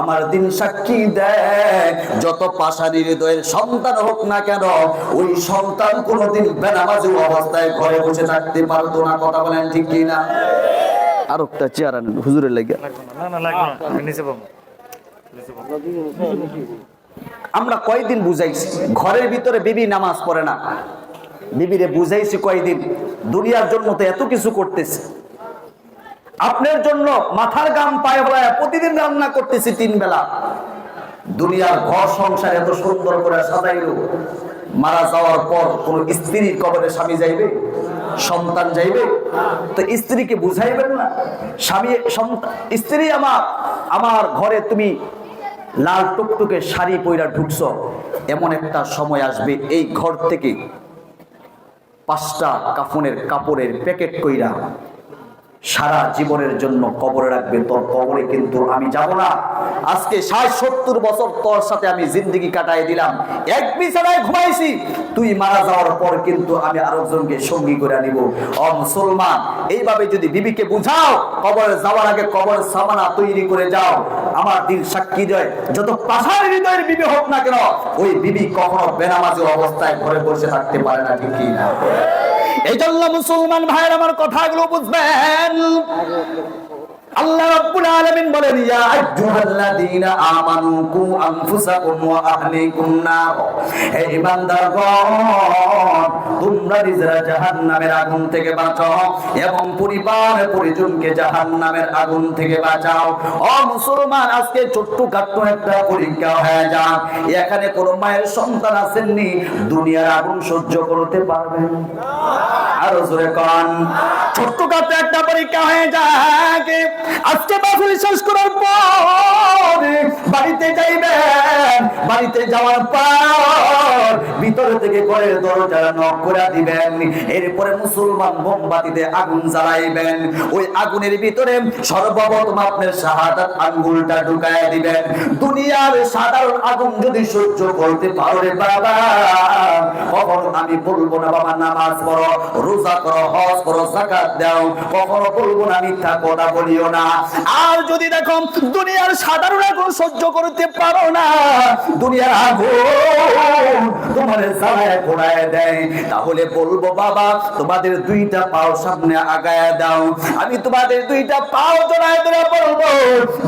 আমার দিন সাক্ষী দেয়, যত পাষাণী হৃদয়ের সন্তান হোক না কেন, ওই সন্তান কোনোদিন বেনামাজি অবস্থায় ঘরে বসে থাকতে পারতো না। কথা বলেন ঠিক কি না? আর একটা চেয়ার আনেন হুজুরের লাগে। আমরা কয়দিন বুঝাইছি ঘরের ভিতরে বিবি নামাজ পড়ে না, বিবিরে বুঝাইছি কয়দিন দুনিয়ার জন্য তো এত কিছু করতেছি, আপনার জন্য মাথার গাম পায়ে ফেলায় প্রতিদিন রান্না করতেছি 3 বেলা। দুনিয়ার ঘর সংসার এত সুন্দর করে সাজাইলো, মারা যাওয়ার পর কোন স্ত্রীর কবরে স্বামী যাইবে? সন্তান যাইবে? তো স্ত্রীকে বুঝাইবেন না, স্বামী স্ত্রী আমার ঘরে তুমি লাল টুকটুকে শাড়ি পইরা ঢুকছো, এমন একটা সময় আসবে এই ঘর থেকে 5টা কাফনের কাপড়ের প্যাকেট কইরা সারা জীবনের জন্য কবরে রাখবে। তোর কবরে কিন্তু আমি যাব না। আজকে 60-70 বছর তোর সাথে আমি জিন্দগি কাটাই দিলাম, এক বিছানায় ঘুমাইছি, তুই মারা যাওয়ার পর কিন্তু আমি আরেকজনকে সঙ্গী করে নিব। ও মুসলমান, এইভাবে যদি বিবিকে বুঝাও, কবরে যাওয়ার আগে কবর সামানা তৈরি করে যাও। আমার দিল সাক্ষী দেয়, যত পাষাণী হৃদয়ের বিবি হোক না কেন, ওই বিবি কখনো বেনামাজি অবস্থায় ঘরে বসে থাকতে পারে না। ঠিক কি না? এই জন্য মুসলমান ভাইয়ের আমার কথাগুলো বুঝবেন। আল্লাহ রাব্বুল আলামিন বলেন, ইয়া আইয়ুহাল্লাযীনা আমানু কু আনফুসাকুম ওয়া আহলিকুম নার। হে ঈমানদারগণ, তোমরা নিজেরা জাহান্নামের আগুন থেকে বাঁচাও এবং পরিবার পরিজনকে জাহান্নামের আগুন থেকে বাঁচাও। ও মুসলমান, আজকে ছোট্টখাট্ট একটা পরীক্ষা হয়ে যাক, এখানে কোন মায়ের সন্তান আছেননি দুনিয়ার আগুন সহ্য করতে পারবেন? আরো জোরে কোন। ছোট্টখাট্ট একটা পরীক্ষা হয়ে যাক, আজকে মাহফিল শেষ করার পর বাড়িতে যাইবেন, বাড়িতে যাওয়ার পর ভিতরে থেকে ঘরের দরজা নক করে দিবেন, এরপরে মুসলমান মোমবাতিতে আগুন জ্বালাইবেন, ওই আগুনের ভিতরে সর্বপ্রথম আপনার শাহাদাত আঙ্গুলটা ঢুকায় দিবেন। দুনিয়ার সাধারণ আগুন যদি সহ্য করতে পারো রে বাবা, কখনো আমি বলবো না বাবা নামাজ পড়ো, রোজা করো, হজ করো, যাকাত দাও, কখনো বলবো না মিথ্যা কথা বলিও না। আর যদি দেখো দুনিয়ার সাধারণ আগুন সহ্য করতে পারো না, দুনিয়ার আগুন তোমার জ্বালায় পোড়ায় দেয়, তাহলে বলবো বাবা তোমাদের 2টা পাও সামনে আগায় দাও, আমি তোমাদের 2টা পাও জড়ায় ধরে বলবো,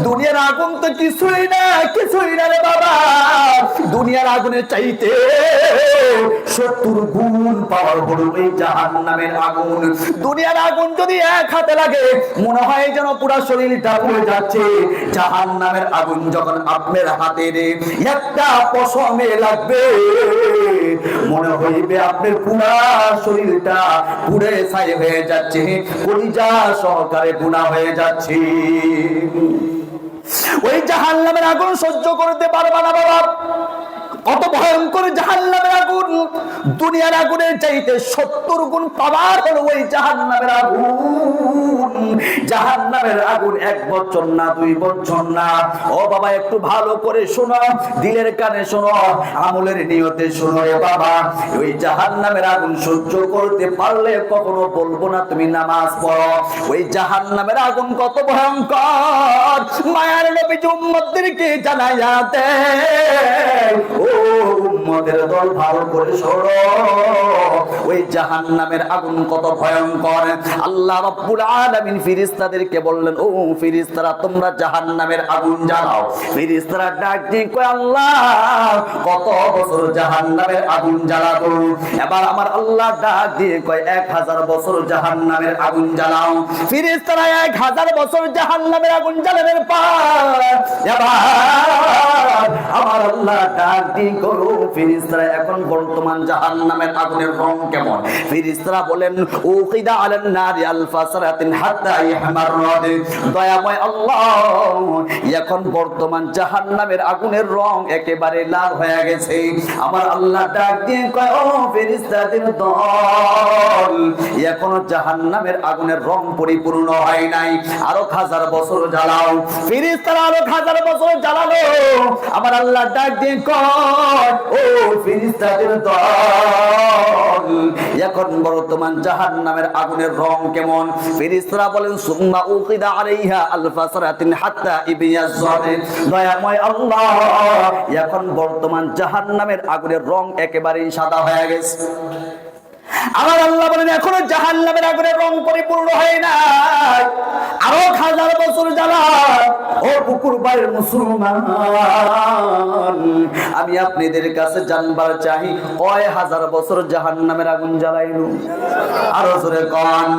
দুনিয়ার আগুন তো কিছুই না, কিছুই না রে বাবা, দুনিয়ার আগুনের চাইতে 70 গুণ পাওয়ার বড় এই জাহান্নামের আগুন। দুনিয়ার আগুন যদি এক হাতে লাগে মনে হয় যেন পুরো শরীরটা পুড়ে যাচ্ছে। জাহান্নামের আগুন যখন আপনার হাতে একটা পশমে লাগবে, মনে হইবে আপনার পুরো শরীরটা পুড়ে ছাই হয়ে যাচ্ছে, কলিজা সহকারে গুনাহ হয়ে যাচ্ছে। ওই জাহান্নামের আগুন সহ্য করতে পারবে না বাবা। কত ভয়ঙ্কর জাহান্নামের আগুন, দুনিয়ার আগুনের চাইতে 70 গুণ পাওয়ার হলো ওই জাহান্নামের আগুন। জাহান্নামের আগুন 1 বছর না, 2 বছর না। ও বাবা একটু ভালো করে শোনো, দিলের কানে শোনো, আমলের নিয়তে শোনো রে বাবা। ওই জাহান্নামের আগুন সহ্য করতে পারলে কখনো বলবো না তুমি নামাজ পড়ো। ওই জাহান্নামের আগুন কত ভয়ঙ্কর, মায়ার নবী উম্মতদেরকে জানাইয়া দেয়, ও উম্মতের দল ভালো করে শোনো, ওই জাহান্নামের আগুন কত ভয়ঙ্কর। আল্লাহ রাব্বুল আলামিন ফেরেশতাদেরকে বললেন, ও ফেরেশতারা তোমরা জাহান্নামের আগুন জ্বালাও। ফেরেশতারা ডাক দিয়ে কয়, আল্লাহ কত বছর জাহান্নামের আগুন জ্বালাবো? এবার আমার আল্লাহ ডাক দিয়ে কয় 1000 বছর জাহান্নামের আগুন জ্বালাও। ফেরেশতারা 1000 বছর জাহান্নামের আগুন জ্বালানোর পর এবার আমার আল্লাহ ডাক দিয়ে করো, ফেরেশতারা এখন বর্তমান জাহান্নামের আগুনের রং কেমন? ফেরেশতারা বলেন, উকিদা আলান নারি আলফা সারাতিন হাত্তা ইয়াহমাররাত। দয়াময় আল্লাহ, এখন বর্তমান জাহান্নামের আগুনের রং একেবারে লাল হয়ে গেছে। আমার আল্লাহ ডাক দিয়ে কয়, ও ফেরেশতাদের দল, এখনো জাহান্নামের আগুনের রং পরিপূর্ণ হয় নাই, আরো 1000 বছর জ্বালাও। ফেরেশতারা আরো 1000 বছর জ্বালালো। আমার আল্লাহ ডাক দিয়ে কয়, ও ফেরেশতাদের দল, এখন বর্তমান জাহান্নামের আগুনের রং কেমন? ফেরেশতারা বলেন, সুম্মা উকিদা আলাইহা আলফা সারাতিন হাত্তা ইবিয়াজ্জাত। দয়াময় আল্লাহ, এখন বর্তমান জাহান্নামের আগুনের রং একেবারেই সাদা হয়ে গেছে। আমার আল্লাহ বলেন, এখনো জাহান্নামের আগুনের রং পরিপূর্ণ হয় নাই, আরো 1000 বছর জ্বালা। ও পুকুর পাড়ের মুসলমান, আমি আপনাদের কাছে জানবার চাই, কয় হাজার বছর জাহান্নামের আগুন জ্বালাইল? আরো জোরে কোন।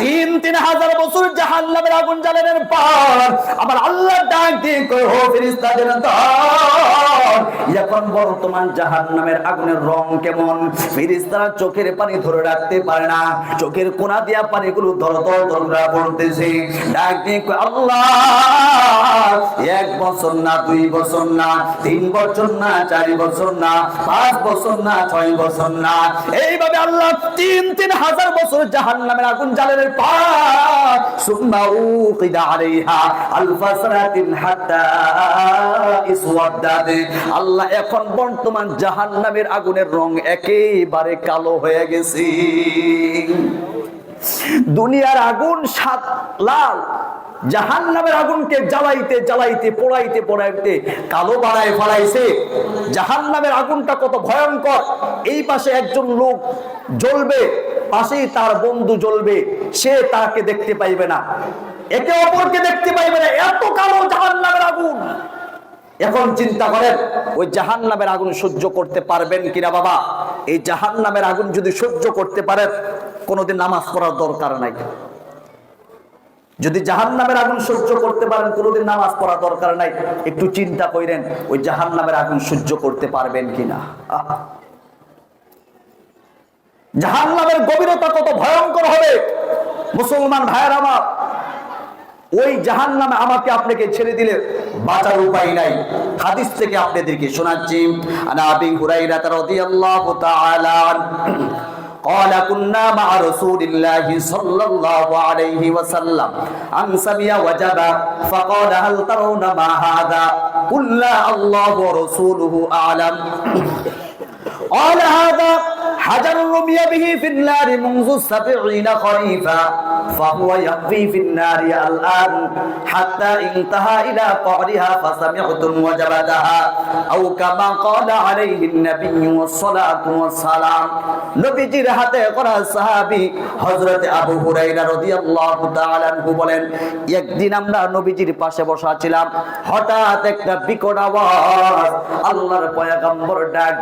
3,000 বছর জাহান্নামের আগুন জ্বালানোর পর আমার আল্লাহ ডাক দিয়ে কয়, ও ফেরেশতাদের দল, এখন বর্তমান জাহান্নামের আগুনের রং কেমন? ফেরেশতারা চোখের পানি ধরে রাখতে পারে না, চোখের কোনা দিয়া পানিগুলো ধরধরা পড়তেছে। ডাক দিয়ে কয়, আল্লাহ, 1 বছর না, 2 বছর না, 3 বছর না, 4 বছর না, 5 বছর না, 6 বছর না, এইভাবে আল্লাহ 3,000 বছর জাহান্নামের আগুন জ্বালানোর পর সুম্মা উকিদা আলাইহা আলফা সারাতিন হাত্তা ইসওয়াদ্দাত। আল্লাহ এখন বর্তমান জাহান্নামের আগুনের রং একেবারে কালো হয়ে গেছে। দুনিয়ার আগুন সাত লাল, জাহান্নামের আগুনকে জ্বালাইতে জ্বালাইতে পোড়াইতে পোড়াইতে কালো বাড়ায় ফেলাইছে। জাহান্নামের আগুনটা কত ভয়ঙ্কর! এই পাশে একজন লোক জ্বলবে, পাশেই তার বন্ধু জ্বলবে, সে তাকে দেখতে পাইবে না, একে অপরকে দেখতে পাইবে না, এত কালো জাহান্নামের আগুন। এখন চিন্তা করেন, ওই জাহান্নামের আগুন সহ্য করতে পারবেন কিনা বাবা? এই জাহান্নামের আগুন যদি সহ্য করতে পারেন, কোনোদিন নামাজ পড়ার দরকার নাই। যদি জাহান্নামের আগুন সহ্য করতে পারেন, কোনোদিন নামাজ পড়া দরকার নাই। একটু চিন্তা করেন, ওই জাহান্নামের আগুন সহ্য করতে পারবেন কিনা। জাহান্নামের গভীরতা কত ভয়ঙ্কর হবে মুসলমান ভাইয়ের আমার। ওই জাহান্নামে আমাকে আপনাকে ছেড়ে দিলে বাঁচার উপায় নাই। হাদিস থেকে আপনাদেরকে শোনাচ্ছি। আনা আবি হুরায়রা রাদিয়াল্লাহু তাআলা قال كنا مع رسول الله صلى الله عليه وسلم عن سمع وجبا فقال هل ترون ما هذا قلنا الله ورسوله أعلم قال هذا حجر رمي به في النار منذ 70 خريفا فهو يقضي في النار الآن حتى انتهى إلى قعرها فسمعتم وجبتها أو كما قال عليه النبي والصلاة والسلام। নবীজির হাতে করা সাহাবী হযরত আবু হুরায়রা রাদিয়াল্লাহু তাআলা আনহু বলেন, একদিন আমরা নবীজির পাশে বসা ছিলাম, হঠাৎ একটা বিকট আওয়াজ, আল্লাহর পয়গম্বর ডাক